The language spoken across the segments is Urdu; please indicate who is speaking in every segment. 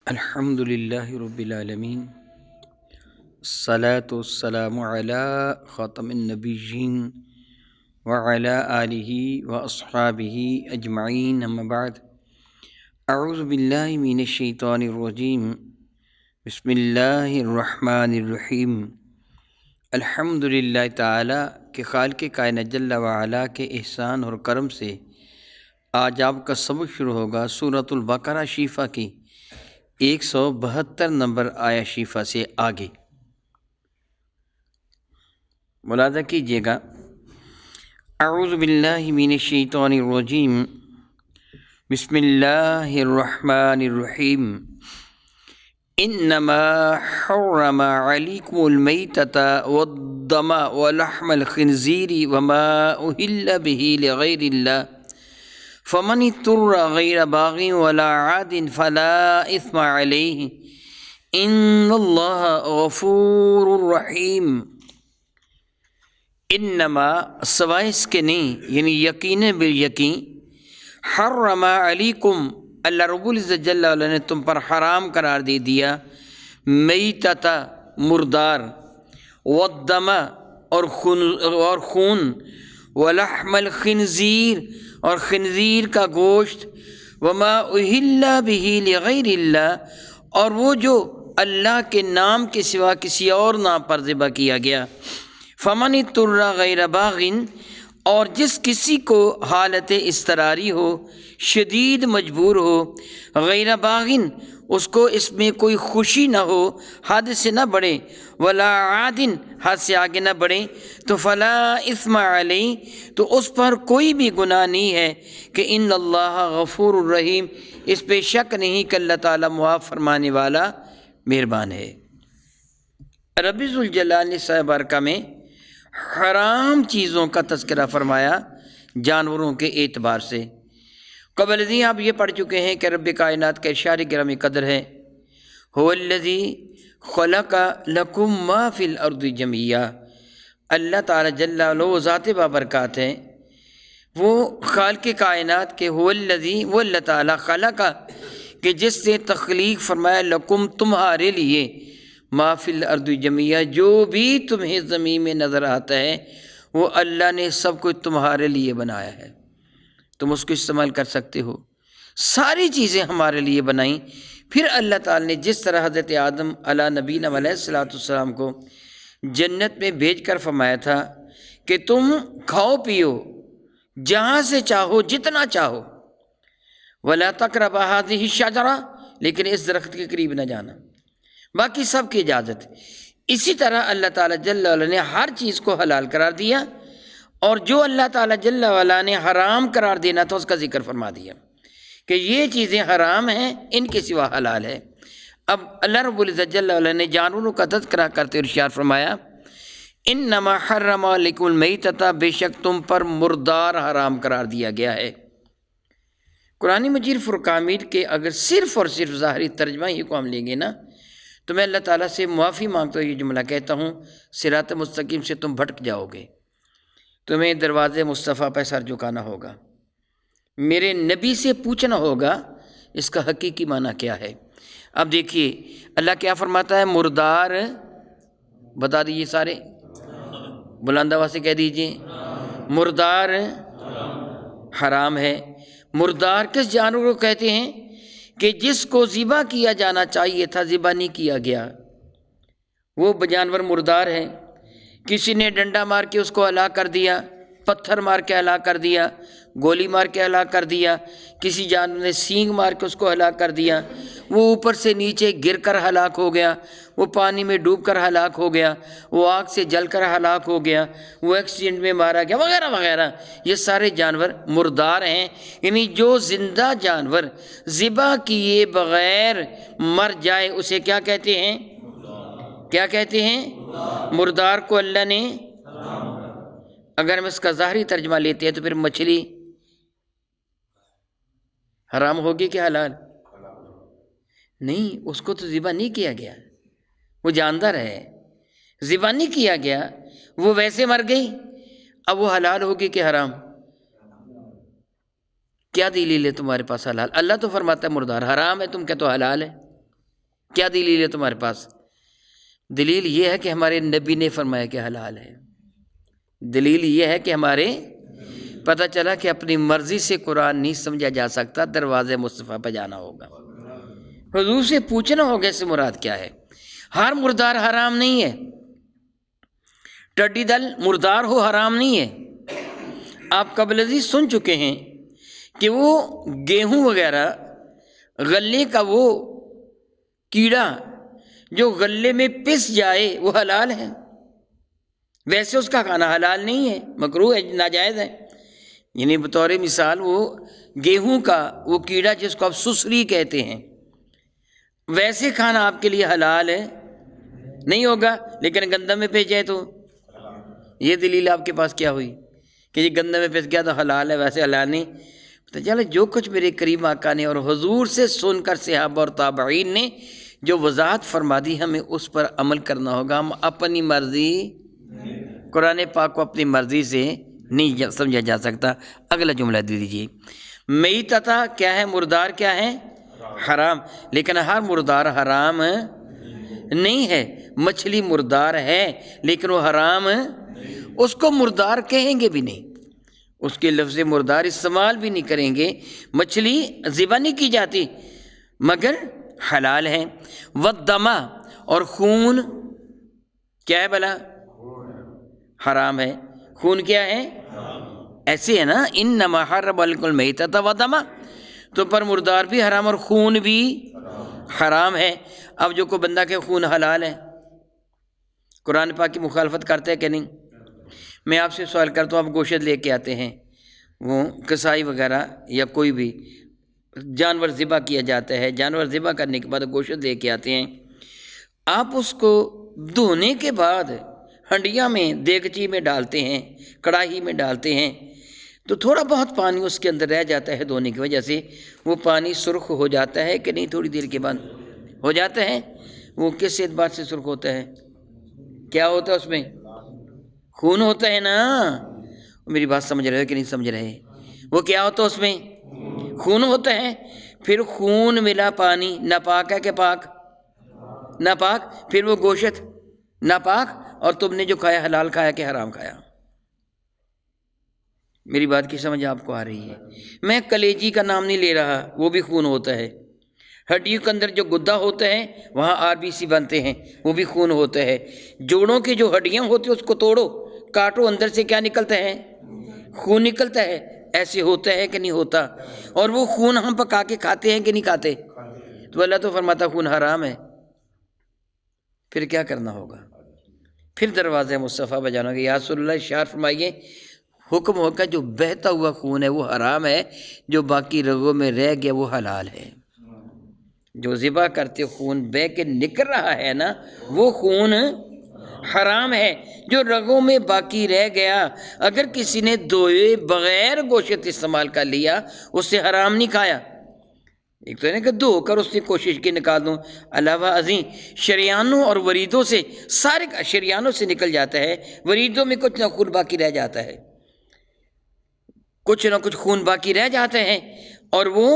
Speaker 1: الحمد للہ رب العالمین، الصلاۃ والسلام علی خاتم النبیین وعلی آلہ واصحابہ اجمعین، اما بعد، اعوذ باللہ من الشیطان الرجیم، بسم اللہ الرحمن الرحیم۔ الحمد للہ تعالیٰ کہ خالق کائنات جل وعلا کے احسان اور کرم سے آج آپ کا سبق شروع ہوگا سورۃ البقرہ شیفہ کی 172 نمبر آیا شیفہ سے آگے۔ ملاحظہ کیجیے گا، اعوذ باللہ من الشیطان الرجیم، بسم اللہ الرحمن الرحیم۔ انما حرم علیکم المیتۃ والدم ولحم الخنزیر وما اہل به لغیر اللہ فمن اضطر غیر باغ ولا عاد فلا اثم علیہ ان اللہ غفور رحیم۔ انما سوائے اس کے نہیں، یعنی یقین بالیقین، حرم علیکم اللہ رب العزت جل وعلا نے تم پر حرام قرار دے دیا میتۃ مردار، والدم اور خون، ولحم الخنزیر اور خنزیر کا گوشت، وما اہل بہ لغیر اللہ اور وہ جو اللہ کے نام کے سوا کسی اور نام پر ذبح کیا گیا، فمن اضطر غیر باغ اور جس کسی کو حالت اضطراری ہو، شدید مجبور ہو، غیر باغن اس کو اس میں کوئی خوشی نہ ہو، حد سے نہ بڑھے، ولا عادن حد سے آگے نہ بڑھے، تو فلا اثم علیہ تو اس پر کوئی بھی گناہ نہیں ہے کہ ان اللہ غفور الرحیم، اس پہ شک نہیں کہ اللہ تعالیٰ معاف فرمانے والا مہربان ہے۔ رب ذوالجلال نے سایہ بارکہ میں حرام چیزوں کا تذکرہ فرمایا جانوروں کے اعتبار سے۔ قبل ازیں آپ یہ پڑھ چکے ہیں کہ رب کائنات کا ارشاد گرامی قدر ہے، هو الذی خلق لکم ما فی الارض جميعا، اللہ تعالیٰ جل وعلا ذات بابرکات ہے، وہ خالق کائنات کے هو الذی، وہ اللہ تعالیٰ خلق کہ جس سے تخلیق فرمایا لکم تمہارے لیے، ما فی الارض جميعا جو بھی تمہیں زمین میں نظر آتا ہے وہ اللہ نے سب کچھ تمہارے لیے بنایا ہے، تم اس کو استعمال کر سکتے ہو۔ ساری چیزیں ہمارے لیے بنائیں۔ پھر اللہ تعالیٰ نے جس طرح حضرت آدم علیہ نبینا علیہ السلام کو جنت میں بھیج کر فرمایا تھا کہ تم کھاؤ پیو جہاں سے چاہو جتنا چاہو، وَلَا تَقْرَبَا هَٰذِهِ الشَّجَرَةَ لیکن اس درخت کے قریب نہ جانا، باقی سب کی اجازت۔ اسی طرح اللہ تعالیٰ جل وعلا نے ہر چیز کو حلال قرار دیا، اور جو اللہ تعالیٰ جل وعلا نے حرام قرار دینا تھا اس کا ذکر فرما دیا کہ یہ چیزیں حرام ہیں، ان کے سوا حلال ہے۔ اب اللہ رب العزت جل وعلا نے جانوروں کا تذکرہ کرتے ارشاد فرمایا، انما حرم علیکم المیتۃ، بے شک تم پر مردار حرام قرار دیا گیا ہے۔ قرآن مجید فرقان حمید کے اگر صرف اور صرف ظاہری ترجمہ ہی کو ہم لیں گے نا تو میں اللہ تعالیٰ سے معافی مانگتا ہوں، یہ جملہ کہتا ہوں، صراط مستقیم سے تم بھٹک جاؤ گے، تمہیں دروازے مصطفیٰ پہ سر جھکانا ہوگا، میرے نبی سے پوچھنا ہوگا اس کا حقیقی معنی کیا ہے۔ اب دیکھیے اللہ کیا فرماتا ہے، مردار، بتا دیجیے سارے، بلند آواز سے کہہ دیجیے، مردار حرام ہے۔ مردار کس جانور کو کہتے ہیں کہ جس کو ذبح کیا جانا چاہیے تھا ذبح نہیں کیا گیا، وہ جانور مردار ہے۔ کسی نے ڈنڈا مار کے اس کو ہلاک کر دیا، پتھر مار کے ہلاک کر دیا، گولی مار کے ہلاک کر دیا، کسی جانور نے سینگ مار کے اس کو ہلاک کر دیا، وہ اوپر سے نیچے گر کر ہلاک ہو گیا، وہ پانی میں ڈوب کر ہلاک ہو گیا، وہ آگ سے جل کر ہلاک ہو گیا، وہ ایکسیڈنٹ میں مارا گیا، وغیرہ وغیرہ، یہ سارے جانور مردار ہیں۔ یعنی جو زندہ جانور ذبح کیے بغیر مر جائے اسے کیا کہتے ہیں؟ کیا کہتے ہیں؟ مردار کو اللہ نے، اگر ہم اس کا ظاہری ترجمہ لیتے ہیں تو پھر مچھلی حرام ہوگی کہ حلال؟ نہیں، اس کو تو ذبح نہیں کیا گیا، وہ جاندار ہے، ذبح نہیں کیا گیا، وہ ویسے مر گئی، اب وہ حلال ہوگی کہ حرام؟ کیا دلیل ہے تمہارے پاس حلال؟ اللہ تو فرماتا ہے مردار، حرام ہے تم کہتے ہو حلال ہے۔ کیا دلیل ہے تمہارے پاس؟ دلیل یہ ہے کہ ہمارے نبی نے فرمایا کہ حلال ہے. دلیل یہ ہے کہ ہمارے پتہ چلا کہ اپنی مرضی سے قرآن نہیں سمجھا جا سکتا، دروازے مصطفیٰ پہ جانا ہوگا. حضور سے پوچھنا ہوگا اس سے مراد کیا ہے. ہر مردار حرام نہیں ہے، ٹڈی دل مردار ہو حرام نہیں ہے. آپ قبل ازیں سن چکے ہیں کہ وہ گیہوں وغیرہ غلے کا وہ کیڑا جو غلے میں پس جائے وہ حلال ہے. ویسے اس کا کھانا حلال نہیں ہے، مکروہ ہے، ناجائز ہے. یعنی بطور مثال وہ گیہوں کا وہ کیڑا جس کو آپ سسری کہتے ہیں، ویسے کھانا آپ کے لیے حلال ہے نہیں ہوگا، لیکن گندم میں پس جائے تو یہ دلیل آپ کے پاس کیا ہوئی کہ یہ گندم میں پس گیا تو حلال ہے، ویسے حلال نہیں. تو چلو جو کچھ میرے کریم آقا نے اور حضور سے سن کر صحابہ اور تابعین نے جو وضاحت فرما دی ہمیں اس پر عمل کرنا ہوگا. ہم اپنی مرضی، قرآن پاک کو اپنی مرضی سے نہیں سمجھا جا سکتا. اگلا جملہ دے دیجیے. میتتا کیا ہے؟ مردار کیا ہے؟ حرام. لیکن ہر مردار حرام نہیں ہے. مچھلی مردار ہے لیکن وہ حرام، اس کو مردار کہیں گے بھی نہیں، اس کے لفظ مردار استعمال بھی نہیں کریں گے. مچھلی ذبح نہیں کی جاتی مگر حلال ہے. والدم اور خون کیا ہے بھلا؟ حرام ہے. خون کیا ہے؟ ایسے ہے نا، انما حرم علیکم المیتۃ والدم، تو پر مردار بھی حرام اور خون بھی حرام ہے. اب جو کوئی بندہ کہ خون حلال ہے، قرآن پاک کی مخالفت کرتے ہے کہ نہیں؟ میں آپ سے سوال کرتا ہوں، آپ گوشت لے کے آتے ہیں، وہ کسائی وغیرہ یا کوئی بھی جانور ذبح کیا جاتا ہے، جانور ذبح کرنے کے بعد گوشت لے کے آتے ہیں، آپ اس کو دھونے کے بعد ہنڈیا میں، دیگچی میں ڈالتے ہیں، کڑاہی میں ڈالتے ہیں، تو تھوڑا بہت پانی اس کے اندر رہ جاتا ہے دھونے کی وجہ سے. وہ پانی سرخ ہو جاتا ہے کہ نہیں؟ تھوڑی دیر کے بعد ہو جاتا ہے. وہ کس اعتبار سے سرخ ہوتا ہے؟ کیا ہوتا ہے اس میں؟ خون ہوتا ہے نا. میری بات سمجھ رہے ہو کہ نہیں سمجھ رہے؟ وہ کیا ہوتا ہے اس میں؟ خون ہوتا ہے. پھر خون ملا پانی، ناپاک ہے کہ پاک؟ ناپاک. پھر وہ گوشت ناپاک، اور تم نے جو کھایا حلال کھایا کہ حرام کھایا؟ میری بات کی سمجھ آپ کو آ رہی ہے؟ میں کلیجی کا نام نہیں لے رہا، وہ بھی خون ہوتا ہے. ہڈیوں کے اندر جو گدا ہوتا ہے وہاں RBC بنتے ہیں، وہ بھی خون ہوتا ہے. جوڑوں کی جو ہڈیاں ہوتی ہیں اس کو توڑو، کاٹو، اندر سے کیا نکلتا ہے؟ خون نکلتا ہے. ایسے ہوتا ہے کہ نہیں ہوتا؟ اور وہ خون ہم پکا کے کھاتے ہیں کہ نہیں کھاتے؟ تو اللہ تو فرماتا خون حرام ہے. پھر کیا کرنا ہوگا؟ پھر دروازہ مصطفیٰ بجانا ہوگا. یا رسول اللہ اشارہ فرمائیے، حکم ہوگا جو بہتا ہوا خون ہے وہ حرام ہے، جو باقی رگوں میں رہ گیا وہ حلال ہے. جو ذبح کرتے خون بہ کے نکل رہا ہے نا، وہ خون حرام ہے. جو رگوں میں باقی رہ گیا، اگر کسی نے دھوئے بغیر گوشت استعمال کر لیا، اس سے حرام نہیں کھایا. ایک تو ہے نا کہ دھو کر اس نے کوشش کی نکال دوں. علاوہ ازیں شریانوں اور وریدوں سے، سارے شریانوں سے نکل جاتا ہے، وریدوں میں کچھ نہ خون باقی رہ جاتا ہے، کچھ نہ کچھ خون باقی رہ جاتے ہیں، اور وہ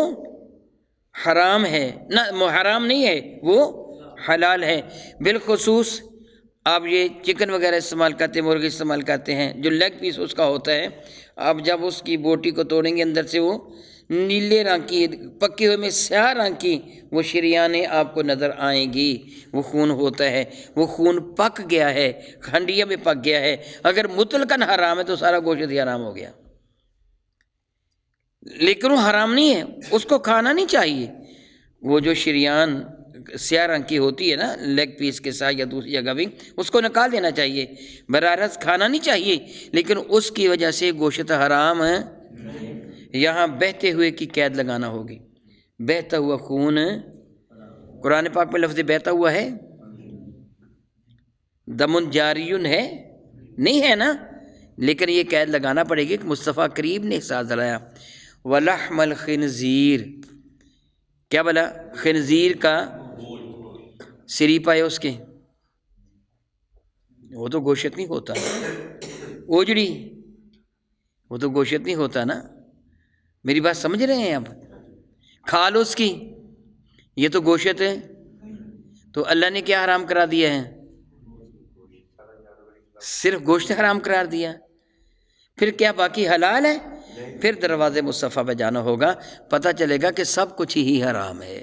Speaker 1: حرام ہے. نہ حرام نہیں ہے، وہ حلال ہے. بالخصوص آپ یہ چکن وغیرہ استعمال کرتے ہیں، مرغی استعمال کرتے ہیں، جو لیگ پیس اس کا ہوتا ہے، آپ جب اس کی بوٹی کو توڑیں گے اندر سے وہ نیلے رنگ کی، پکے ہوئے میں سیاہ رنگ کی وہ شریانیں آپ کو نظر آئیں گی. وہ خون ہوتا ہے. وہ خون پک گیا ہے، ہنڈیا میں پک گیا ہے. اگر مطلقاً حرام ہے تو سارا گوشت ہی حرام ہو گیا. لیکن وہ حرام نہیں ہے، اس کو کھانا نہیں چاہیے. وہ جو شریان سیاہ رنگ کی ہوتی ہے نا لیگ پیس کے ساتھ یا دوسری جگہ بھی، اس کو نکال دینا چاہیے. براہ راست کھانا نہیں چاہیے، لیکن اس کی وجہ سے گوشت حرام ہے. یہاں بہتے ہوئے کی قید لگانا ہوگی. بہتا ہوا خون، قرآن پاک میں لفظ بہتا ہوا ہے؟ دمن جاریون ہے نہیں ہے نا، لیکن یہ قید لگانا پڑے گی کہ مصطفیٰ کریم نے احساس دلایا. ولحم الخنزیر، کیا بلا؟ خنزیر کا سری پائے اس کے، وہ تو گوشت نہیں ہوتا. اوجڑی، وہ تو گوشت نہیں ہوتا نا. میری بات سمجھ رہے ہیں آپ؟ کھال اس کی، یہ تو گوشت ہے. تو اللہ نے کیا حرام کرا دیا ہے؟ صرف گوشت حرام قرار دیا، پھر کیا باقی حلال ہے؟ پھر دروازے مصطفیٰ پہ جانا ہوگا، پتہ چلے گا کہ سب کچھ ہی حرام ہے۔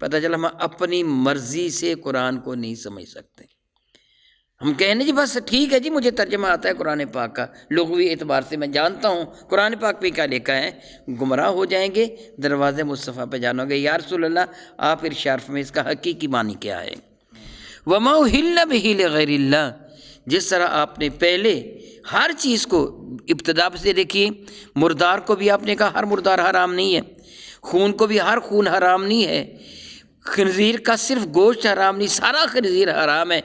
Speaker 1: پتہ چلا ہم اپنی مرضی سے قرآن کو نہیں سمجھ سکتے۔ ہم کہیں جی بس ٹھیک ہے جی مجھے ترجمہ آتا ہے قرآن پاک کا، لغوی اعتبار سے میں جانتا ہوں قرآن پاک پہ کیا لکھا ہے، گمراہ ہو جائیں گے، دروازے مصطفیٰ پہ جانا ہوگا۔ یا رسول اللہ آپ ارشاد فرمائیں اس کا حقیقی معنی کیا ہے؟ وَمَا أُحِلَّ بِهِ لِغَيْرِ اللَّهِ، جس طرح آپ نے پہلے ہر چیز کو ابتدا سے دیکھیے، مردار کو بھی آپ نے کہا ہر مردار حرام نہیں ہے، خون کو بھی ہر خون حرام نہیں ہے، خنزیر کا صرف گوشت حرام نہیں، سارا خنزیر حرام ہے۔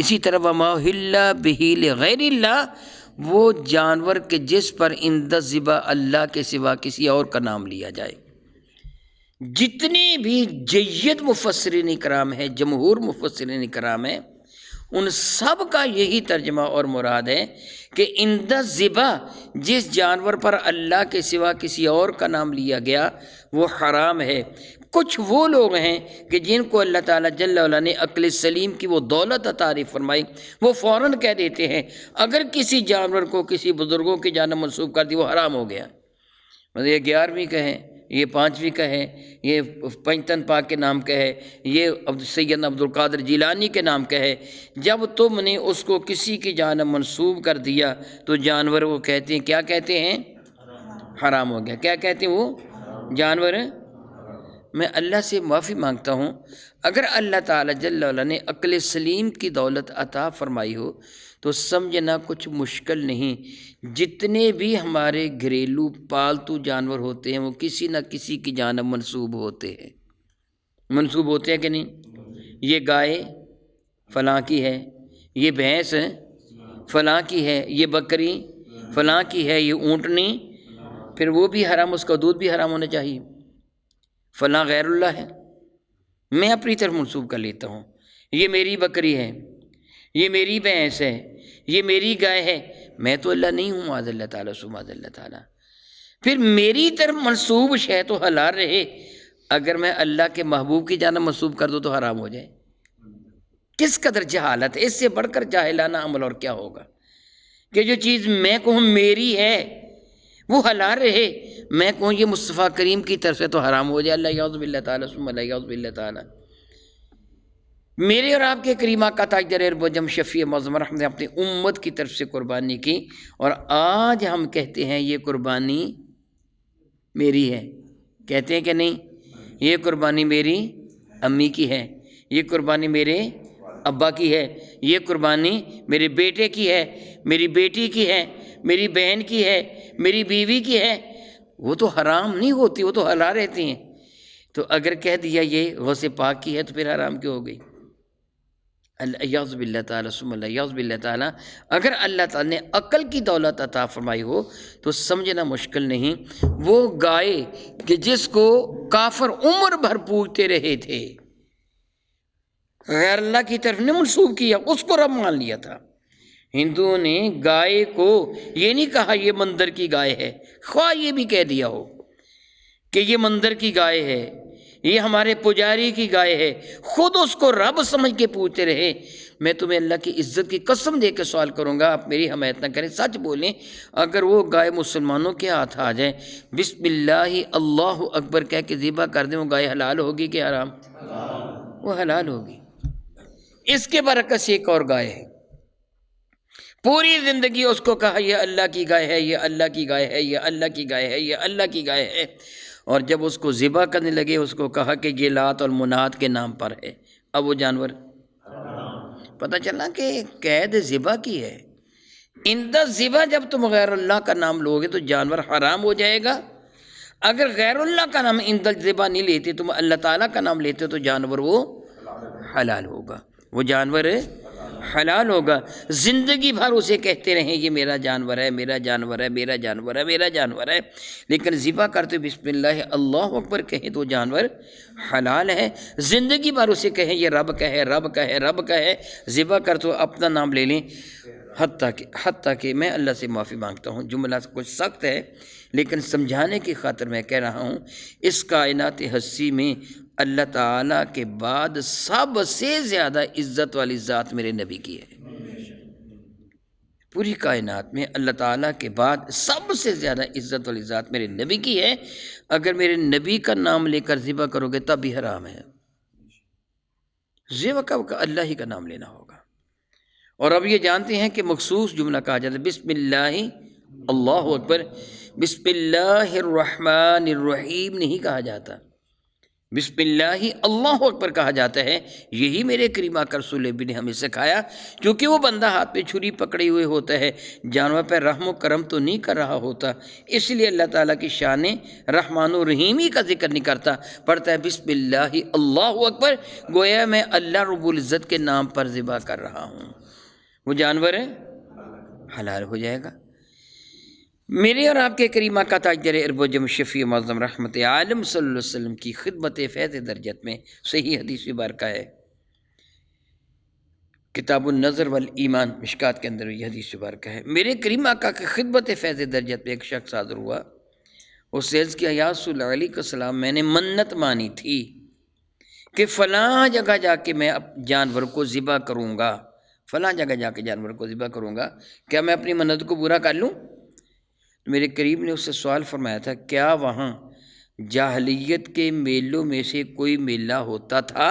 Speaker 1: اسی طرح وَمَا أُحِلَّ بِهِ لِغَيْرِ اللَّهِ، وہ جانور کے جس پر عند الذبح اللہ کے سوا کسی اور کا نام لیا جائے۔ جتنے بھی جید مفسرین کرام ہیں، جمہور مفسرین کرام ہیں، ان سب کا یہی ترجمہ اور مراد ہے کہ عند الذبح جس جانور پر اللہ کے سوا کسی اور کا نام لیا گیا وہ حرام ہے۔ کچھ وہ لوگ ہیں کہ جن کو اللہ تعالیٰ جل وعلا نے عقل سلیم کی وہ دولت عطا فرمائی، وہ فوراً کہہ دیتے ہیں اگر کسی جانور کو کسی بزرگوں کی جانب منسوب کر دی وہ حرام ہو گیا۔ مطلب یہ 11ویں کا ہے، یہ 5ویں کا ہے، یہ پنجتن پاک کے نام کا ہے، یہ سیدنا عبدالقادر جیلانی کے نام کا ہے۔ جب تم نے اس کو کسی کی جانب منسوب کر دیا تو جانور وہ کہتے ہیں، کیا کہتے ہیں؟ حرام ہو گیا۔ کیا کہتے ہیں وہ جانور؟ میں اللہ سے معافی مانگتا ہوں، اگر اللہ تعالیٰ جل وعلا نے عقل سلیم کی دولت عطا فرمائی ہو تو سمجھنا کچھ مشکل نہیں، جتنے بھی ہمارے گھریلو پالتو جانور ہوتے ہیں وہ کسی نہ کسی کی جانب منسوب ہوتے ہیں۔ منسوب ہوتے ہیں کہ نہیں؟ یہ گائے فلاں کی ہے، یہ بھینس فلاں کی ہے، یہ بکری فلاں کی ہے، یہ اونٹنی، پھر وہ بھی حرام، اس کا دودھ بھی حرام ہونا چاہیے۔ فلاں غیر اللہ ہے، میں اپنی طرف منسوب کر لیتا ہوں، یہ میری بکری ہے، یہ میری بھینس ہے، یہ میری گائے ہے، میں تو اللہ نہیں ہوں، معاذ اللہ تعالیٰ سبحان اللہ تعالیٰ۔ پھر میری طرف منسوب شے تو حلال رہے، اگر میں اللہ کے محبوب کی جانب منسوب کر دوں تو حرام ہو جائے۔ کس قدر جہالت ہے، اس سے بڑھ کر جاہلانہ عمل اور کیا ہوگا کہ جو چیز میں کہوں میری ہے وہ حلال رہے، میں کہوں یہ مصطفیٰ کریم کی طرف سے تو حرام ہو جائے۔ اللہ یعوذ باللہ تعالیٰ ثم اللہ یعوذ باللہ تعالیٰ۔ میرے اور آپ کے کریم آقا تاجدار اربجم شفیع معظم رحمت نے اپنی امت کی طرف سے قربانی کی، اور آج ہم کہتے ہیں یہ قربانی میری ہے، کہتے ہیں کہ نہیں؟ یہ قربانی میری امی کی ہے، یہ قربانی میرے ابا کی ہے، یہ قربانی میرے بیٹے کی ہے، میری بیٹی کی ہے، میری بہن کی ہے، میری بیوی کی ہے۔ وہ تو حرام نہیں ہوتی، وہ تو حلال رہتی ہیں۔ تو اگر کہہ دیا یہ غوث پاک کی ہے تو پھر حرام کیوں ہو گئی؟ یعوذ باللہ تعالیٰ ثم اللہ یعوذ باللہ تعالیٰ۔ اگر اللہ تعالیٰ نے عقل کی دولت عطا فرمائی ہو تو سمجھنا مشکل نہیں، وہ گائے کہ جس کو کافر عمر بھر پوجتے رہے تھے، غیر اللہ کی طرف نے منسوب کیا، اس کو رب مان لیا تھا۔ ہندوؤں نے گائے کو یہ نہیں کہا یہ مندر کی گائے ہے، خواہ یہ بھی کہہ دیا ہو کہ یہ مندر کی گائے ہے، یہ ہمارے پجاری کی گائے ہے، خود اس کو رب سمجھ کے پوچھتے رہے۔ میں تمہیں اللہ کی عزت کی قسم دے کے سوال کروں گا، آپ میری حمایت نہ کریں، سچ بولیں، اگر وہ گائے مسلمانوں کے ہاتھ آ جائے، بسم اللہ اللہ اکبر کہہ کے ذبح کر دیں، وہ گائے حلال ہوگی کہ حرام؟ وہ حلال ہوگی۔ اس کے برعکس ایک اور گائے ہے، پوری زندگی اس کو کہا یہ اللہ کی گائے ہے، یہ اللہ کی گائے ہے، یہ اللہ کی گائے ہے، یہ اللہ کی گائے ہے، اور جب اس کو ذبح کرنے لگے اس کو کہا کہ یہ لات اور منات کے نام پر ہے، اب وہ جانور پتہ چلا کہ قید ذبح کی ہے۔ عند ذبح جب تم غیر اللہ کا نام لوگے تو جانور حرام ہو جائے گا، اگر غیر اللہ کا نام عند ذبح نہیں لیتے، تم اللہ تعالیٰ کا نام لیتے تو جانور وہ حلال ہوگا، وہ جانور حلال ہوگا۔ زندگی بھر اسے کہتے رہیں یہ میرا جانور ہے، میرا جانور ہے، میرا جانور ہے، میرا جانور ہے، لیکن ذبح کرتے بسم اللہ اللہ اکبر کہیں تو جانور حلال ہے۔ زندگی بھر اسے کہیں یہ رب کا ہے، رب کا ہے، رب کا ہے، ذبح کر تو اپنا نام لے لیں، حتیٰ کہ میں اللہ سے معافی مانگتا ہوں، جملہ کچھ سخت ہے لیکن سمجھانے کی خاطر میں کہہ رہا ہوں، اس کائنات ہستی میں اللہ تعالیٰ کے بعد سب سے زیادہ عزت والی ذات میرے نبی کی ہے۔ پوری کائنات میں اللہ تعالیٰ کے بعد سب سے زیادہ عزت والی ذات میرے نبی کی ہے۔ اگر میرے نبی کا نام لے کر ذبح کرو گے تب بھی حرام ہے۔ ذبح کا اللہ ہی کا نام لینا ہوگا۔ اور اب یہ جانتے ہیں کہ مخصوص جملہ کہا جاتا ہے بسم اللہ اللہ اکبر، بسم اللہ الرحمن الرحیم نہیں کہا جاتا، بسم اللہ اللہ اکبر کہا جاتا ہے۔ یہی میرے کریم آقا رسول اللہ نے ہمیں سکھایا، کیونکہ وہ بندہ ہاتھ پہ چھری پکڑے ہوئے ہوتا ہے، جانور پہ رحم و کرم تو نہیں کر رہا ہوتا، اس لیے اللہ تعالیٰ کی شان رحمان و رحیمی کا ذکر نہیں کرتا، پڑھتا ہے بسم اللہ اللہ اکبر، گویا میں اللہ رب العزت کے نام پر ذبح کر رہا ہوں، وہ جانور حلال ہو جائے گا۔ میرے اور آپ کے کریم آقا تاجدار عرب و جم شفیع معظم رحمت عالم صلی اللہ علیہ وسلم کی خدمت فیض درجت میں صحیح حدیث مبارکہ ہے، کتاب النظر والایمان مشکات کے اندر یہ حدیث مبارکہ ہے۔ میرے کریم آقا کی خدمت فیض درجت میں ایک شخص حاضر ہوا، اس سے عرض کیا یا رسول اللہ علیہ السلام، میں نے منت مانی تھی کہ فلاں جگہ جا کے میں جانور کو ذبح کروں گا، فلاں جگہ جا کے جانور کو ذبح کروں گا، کیا میں اپنی منت کو پورا کر لوں؟ میرے قریب نے اس سے سوال فرمایا تھا، کیا وہاں جاہلیت کے میلوں میں سے کوئی میلہ ہوتا تھا؟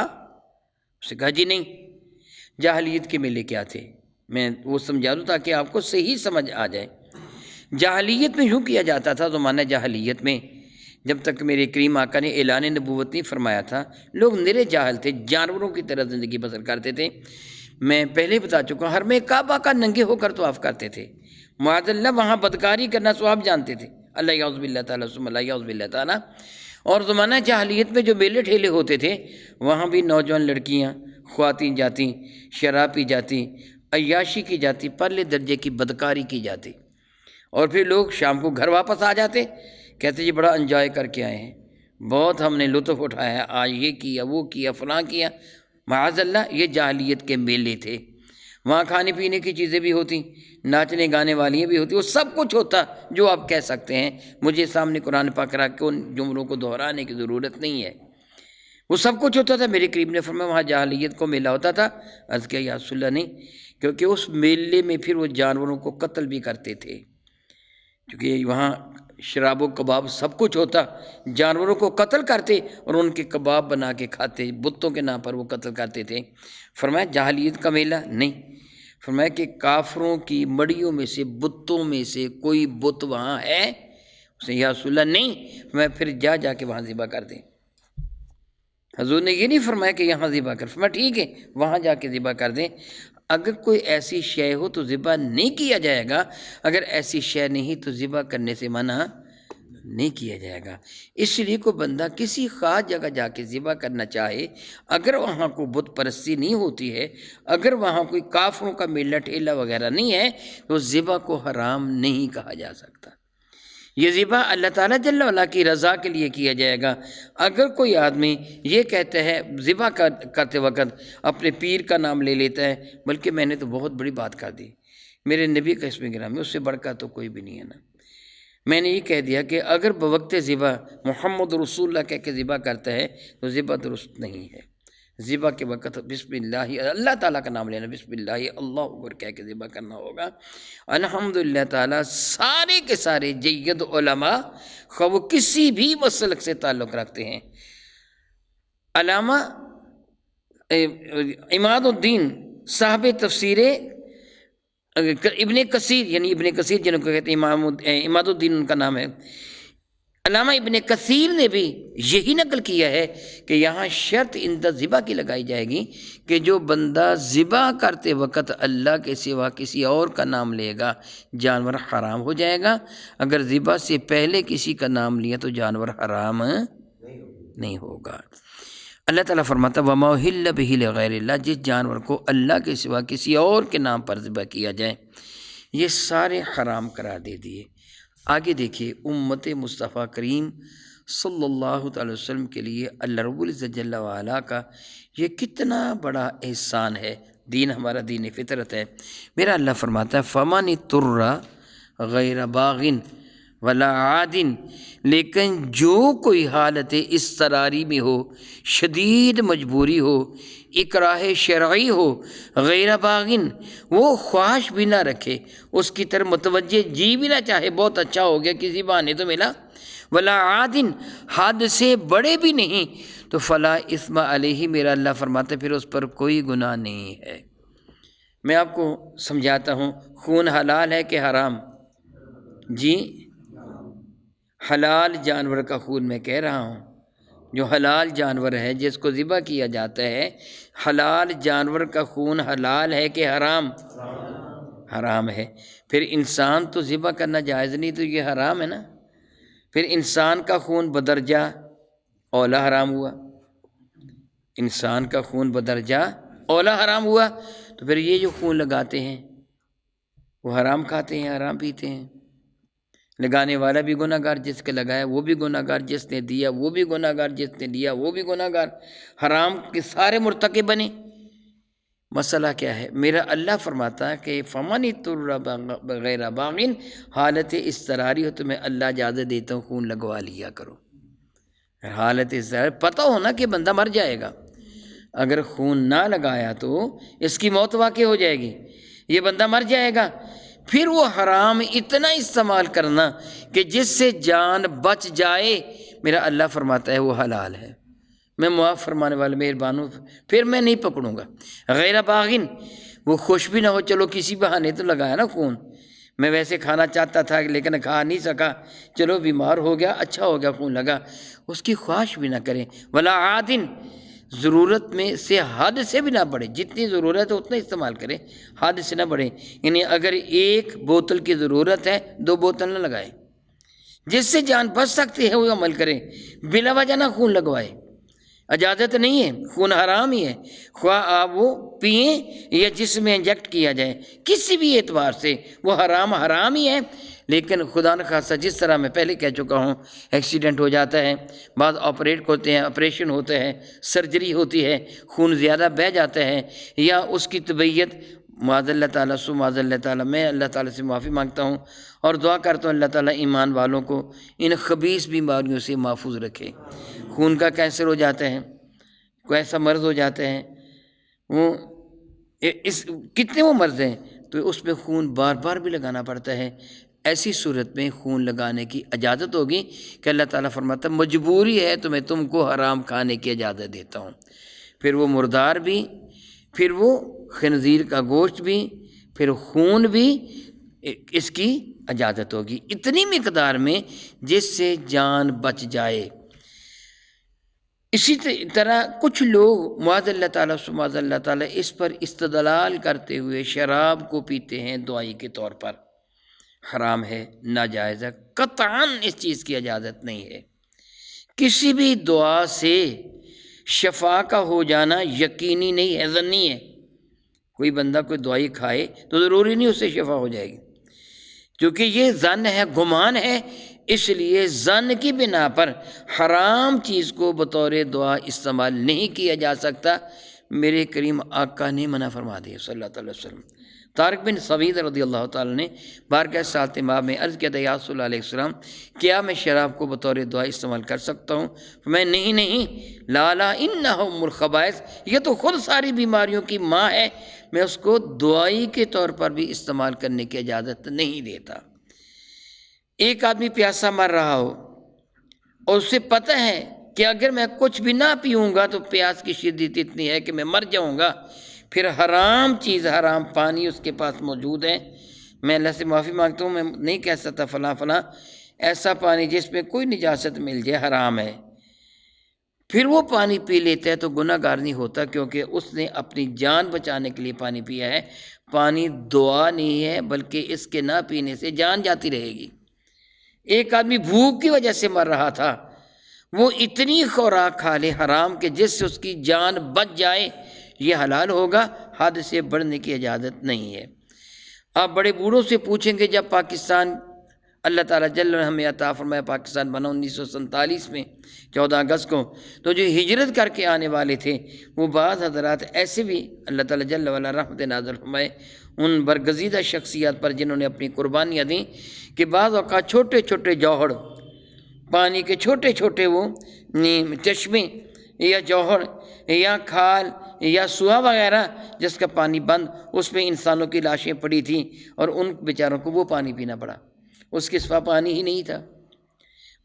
Speaker 1: اس نے کہا جی نہیں۔ جاہلیت کے میلے کیا تھے؟ میں وہ سمجھا دوں تاکہ آپ کو صحیح سمجھ آ جائے۔ جاہلیت میں یوں کیا جاتا تھا، زمانہ جاہلیت میں جب تک میرے کریم آقا نے اعلان نبوت نہیں فرمایا تھا، لوگ نرے جاہل تھے، جانوروں کی طرح زندگی بسر کرتے تھے۔ میں پہلے بتا چکا ہوں، ہر میں کعبہ کا ننگے ہو کر طواف کرتے تھے، معاذ اللہ وہاں بدکاری کرنا ثواب جانتے تھے، اللہ یعوذ باللہ تعالیٰ ثم اللہ یعوذ باللہ تعالیٰ۔ اور زمانہ جاہلیت میں جو میلے ٹھیلے ہوتے تھے وہاں بھی نوجوان لڑکیاں خواتین جاتی، شراب پی جاتی، عیاشی کی جاتی، پرلے درجے کی بدکاری کی جاتی، اور پھر لوگ شام کو گھر واپس آ جاتے، کہتے جی بڑا انجوائے کر کے آئے ہیں، بہت ہم نے لطف اٹھایا، آج یہ کیا وہ کیا فلاں کیا۔ معاذ اللہ یہ جاہلیت کے میلے تھے، وہاں کھانے پینے کی چیزیں بھی ہوتی، ناچنے گانے والیاں بھی ہوتی، وہ سب کچھ ہوتا جو آپ کہہ سکتے ہیں، مجھے سامنے قرآن پاک رکھ کے ان جملوں کو دہرانے کی ضرورت نہیں ہے، وہ سب کچھ ہوتا تھا۔ میرے قریب نے فرمایا وہاں جاہلیت کو میلہ ہوتا تھا؟ عرض کیا یا رسول اللہ نہیں، کیونکہ اس میلے میں پھر وہ جانوروں کو قتل بھی کرتے تھے، کیونکہ وہاں شراب و کباب سب کچھ ہوتا، جانوروں کو قتل کرتے اور ان کے کباب بنا کے کھاتے، بتوں کے نام پر وہ قتل کرتے تھے۔ فرمایا جاہلیت کا میلہ نہیں، فرمایا کہ کافروں کی مڑیوں میں سے بتوں میں سے کوئی بت وہاں ہے؟ اس نے یا رسول اللہ نہیں۔ فرمایا پھر جا کے وہاں ذبح کر دیں۔ حضور نے یہ نہیں فرمایا کہ یہاں ذبح کر، فرمایا ٹھیک ہے وہاں جا کے ذبح کر دیں۔ اگر کوئی ایسی شے ہو تو ذبح نہیں کیا جائے گا، اگر ایسی شے نہیں تو ذبح کرنے سے منع نہیں کیا جائے گا۔ اس لیے کوئی بندہ کسی خاص جگہ جا کے ذبح کرنا چاہے، اگر وہاں کوئی بت پرستی نہیں ہوتی ہے، اگر وہاں کوئی کافروں کا میلہ ٹھیلا وغیرہ نہیں ہے، تو ذبح کو حرام نہیں کہا جا سکتا۔ یہ ذبح اللہ تعالیٰ جل وعلا کی رضا کے لیے کیا جائے گا۔ اگر کوئی آدمی یہ کہتا ہے ذبح کرتے وقت اپنے پیر کا نام لے لیتا ہے، بلکہ میں نے تو بہت بڑی بات کر دی، میرے نبی کا اسم گرامی اس سے بڑھ کر تو کوئی بھی نہیں ہے نا۔ میں نے یہ کہہ دیا کہ اگر بوقت ذبح محمد رسول اللہ کہہ کے ذبح کرتا ہے تو ذبح درست نہیں ہے۔ ذبح کے وقت بسم اللہ اللہ تعالیٰ کا نام لینا، بسم اللہ اللہ اکبر کہہ کے ذبح کرنا ہوگا۔ الحمدللہ تعالیٰ سارے کے سارے جید علماء خواہ وہ کسی بھی مسلک سے تعلق رکھتے ہیں، علامہ عماد الدین صاحب تفسیر ابن کثیر، یعنی ابن کثیر جنہوں کو کہتے ہیں عماد الدین ان کا نام ہے، علامہ ابن کثیر نے بھی یہی نقل کیا ہے کہ یہاں شرط اندر ذبح کی لگائی جائے گی کہ جو بندہ ذبح کرتے وقت اللہ کے سوا کسی اور کا نام لے گا جانور حرام ہو جائے گا، اگر ذبح سے پہلے کسی کا نام لیا تو جانور حرام نہیں ہوگا۔ اللہ تعالیٰ فرماتا وَمَا أُحِلَّ بِهِ لِغَيْرِ اللَّهِ، جس جانور کو اللہ کے سوا کسی اور کے نام پر ذبح کیا جائے یہ سارے حرام قرار دے دیے۔ آگے دیکھیے امت مصطفیٰ کریم صلی اللہ تعالی وسلم کے لیے اللہ رب العزت جل وعلا کا یہ کتنا بڑا احسان ہے۔ دین ہمارا دین فطرت ہے۔ میرا اللہ فرماتا ہے فَمَنِ اضْطُرَّ غَيْرَ بَاغٍ ولا عادن، لیکن جو کوئی حالت اضطراری میں ہو، شدید مجبوری ہو، اکراہ شرعی ہو، غیر باغن، وہ خواہش بھی نہ رکھے، اس کی طرف متوجہ جی بھی نہ چاہے، بہت اچھا ہو گیا کسی بہانے تو ملا، ولا عادن، حد سے بڑے بھی نہیں، تو فلا اثم علیہ، میرا اللہ فرماتا ہے پھر اس پر کوئی گناہ نہیں ہے۔ میں آپ کو سمجھاتا ہوں، خون حلال ہے کہ حرام؟ جی، حلال جانور کا خون میں کہہ رہا ہوں، جو حلال جانور ہے جس کو ذبح کیا جاتا ہے، حلال جانور کا خون حلال ہے کہ حرام؟ حرام ہے۔ پھر انسان تو ذبح کرنا جائز نہیں، تو یہ حرام ہے نا۔ پھر انسان کا خون بدرجہ اولا حرام ہوا، انسان کا خون بدرجہ اولا حرام ہوا، تو پھر یہ جو خون لگاتے ہیں وہ حرام کھاتے ہیں، حرام پیتے ہیں۔ لگانے والا بھی گناہ گار، جس کے لگایا وہ بھی گناہ گار، جس نے دیا وہ بھی گناہ گار، جس نے لیا وہ بھی گناہ گار، حرام کے سارے مرتکب بنے۔ مسئلہ کیا ہے؟ میرا اللہ فرماتا ہے کہ فمن اضطر بغیر باغ، حالت اضطراری ہو تو میں اللہ اجازت دیتا ہوں خون لگوا لیا کرو۔ حالت اضطراری پتہ ہونا کہ بندہ مر جائے گا، اگر خون نہ لگایا تو اس کی موت واقع ہو جائے گی، یہ بندہ مر جائے گا۔ پھر وہ حرام اتنا استعمال کرنا کہ جس سے جان بچ جائے، میرا اللہ فرماتا ہے وہ حلال ہے، میں معاف فرمانے والا مہربان ہوں، پھر میں نہیں پکڑوں گا۔ غیر باغن، وہ خوش بھی نہ ہو، چلو کسی بہانے تو لگایا نا خون، میں ویسے کھانا چاہتا تھا لیکن کھا نہیں سکا، چلو بیمار ہو گیا، اچھا ہو گیا خون لگا، اس کی خواہش بھی نہ کریں۔ ولا عادن، ضرورت میں سے حد سے بھی نہ بڑھے، جتنی ضرورت ہے اتنا استعمال کریں، حد سے نہ بڑھیں۔ یعنی اگر ایک بوتل کی ضرورت ہے 2 بوتل نہ لگائیں، جس سے جان بچ سکتی ہے وہ عمل کریں، بلا وجہ نہ خون لگوائے، اجازت نہیں ہے، خون حرام ہی ہے، خواہ آپ وہ پئیں یا جس میں انجیکٹ کیا جائے، کسی بھی اعتبار سے وہ حرام ہی ہے۔ لیکن خدا نخواستہ جس طرح میں پہلے کہہ چکا ہوں، ایکسیڈنٹ ہو جاتا ہے، بعض آپریشن ہوتے ہیں، سرجری ہوتی ہے، خون زیادہ بہہ جاتا ہے، یا اس کی طبیعت معاذ اللہ تعالیٰ معاذ اللہ تعالیٰ، میں اللہ تعالیٰ سے معافی مانگتا ہوں اور دعا کرتا ہوں اللہ تعالیٰ ایمان والوں کو ان خبیث بیماریوں سے محفوظ رکھے۔ خون کا کینسر ہو جاتا ہے، کوئی ایسا مرض ہو جاتا ہے، وہ کتنے وہ مرض ہیں، تو اس میں خون بار بار بھی لگانا پڑتا ہے۔ ایسی صورت میں خون لگانے کی اجازت ہوگی کہ اللہ تعالیٰ فرماتا ہے مجبوری ہے تو میں تم کو حرام کھانے کی اجازت دیتا ہوں۔ پھر وہ مردار بھی، پھر وہ خنزیر کا گوشت بھی، پھر خون بھی، اس کی اجازت ہوگی اتنی مقدار میں جس سے جان بچ جائے۔ اسی طرح کچھ لوگ معاذ اللہ تعالیٰ اس پر استدلال کرتے ہوئے شراب کو پیتے ہیں دوائی کے طور پر، حرام ہے، ناجائز ہے، قطعاً اس چیز کی اجازت نہیں ہے۔ کسی بھی دعا سے شفا کا ہو جانا یقینی نہیں ہے، ظنی ہے۔ کوئی بندہ کوئی دوائی کھائے تو ضروری نہیں اس سے شفا ہو جائے گی، کیونکہ یہ ظن ہے، گمان ہے، اس لیے ظن کی بنا پر حرام چیز کو بطور دعا استعمال نہیں کیا جا سکتا۔ میرے کریم آقا نے منع فرما دیا صلی اللہ علیہ وسلم۔ طارق بن سوید رضی اللہ تعالیٰ نے بارگاہ سات امام میں عرض کیا تھا، یا رسول اللہ علیہ السلام کیا میں شراب کو بطور دعا استعمال کر سکتا ہوں؟ میں نہیں، لا انہا ام الخبائث، یہ تو خود ساری بیماریوں کی ماں ہے، میں اس کو دوائی کے طور پر بھی استعمال کرنے کی اجازت نہیں دیتا۔ ایک آدمی پیاسا مر رہا ہو اور اسے پتہ ہے کہ اگر میں کچھ بھی نہ پیوں گا تو پیاس کی شدت اتنی ہے کہ میں مر جاؤں گا، پھر حرام چیز، حرام پانی اس کے پاس موجود ہے، میں اللہ سے معافی مانگتا ہوں، میں نہیں کہہ سکتا فلاں ایسا پانی جس میں کوئی نجاست مل جائے حرام ہے، پھر وہ پانی پی لیتا ہے تو گناہ گار نہیں ہوتا، کیونکہ اس نے اپنی جان بچانے کے لیے پانی پیا ہے۔ پانی دعا نہیں ہے، بلکہ اس کے نہ پینے سے جان جاتی رہے گی۔ ایک آدمی بھوک کی وجہ سے مر رہا تھا، وہ اتنی خوراک کھا لے حرام کے جس سے اس کی جان بچ جائے، یہ حلال ہوگا، حد سے بڑھنے کی اجازت نہیں ہے۔ آپ بڑے بوڑھوں سے پوچھیں گے جب پاکستان اللہ تعالیٰ جل نے ہمیں عطا فرمایا پاکستان بنا 1947 میں 14 اگست کو، تو جو ہجرت کر کے آنے والے تھے وہ بعض حضرات ایسے بھی اللہ تعالیٰ جل وعلا رحمت نازل فرمائے ان برگزیدہ شخصیات پر جنہوں نے اپنی قربانیاں دیں، کہ بعض اوقات چھوٹے چھوٹے جوہر، پانی کے چھوٹے چھوٹے وہ چشمے یا جوہر یا کھال یا سوا وغیرہ جس کا پانی بند، اس میں انسانوں کی لاشیں پڑی تھیں اور ان بیچاروں کو وہ پانی پینا پڑا، اس کے سوا پانی ہی نہیں تھا،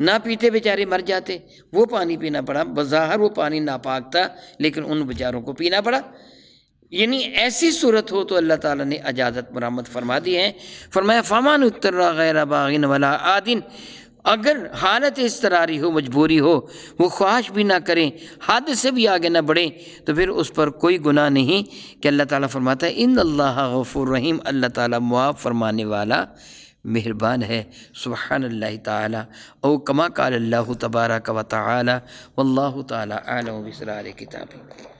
Speaker 1: نہ پیتے بیچارے مر جاتے، وہ پانی پینا پڑا، بظاہر وہ پانی ناپاک تھا لیکن ان بیچاروں کو پینا پڑا۔ یعنی ایسی صورت ہو تو اللہ تعالیٰ نے اجازت مرامت فرما دی ہے، فرمایا فَمَنِ اضْطُرَّ غَيْرَ بَاغٍ وَلَا عَادٍ، اگر حالت اضطراری ہو، مجبوری ہو، وہ خواہش بھی نہ کریں، حد سے بھی آگے نہ بڑھیں، تو پھر اس پر کوئی گناہ نہیں، کہ اللہ تعالیٰ فرماتا ہے ان اللہ غفور رحیم، اللہ تعالیٰ معاف فرمانے والا مہربان ہے۔ سبحان اللہ تعالی او کما قال اللہ تبارک و تعالی واللہ تعالی اعلم باسرار کتابہ۔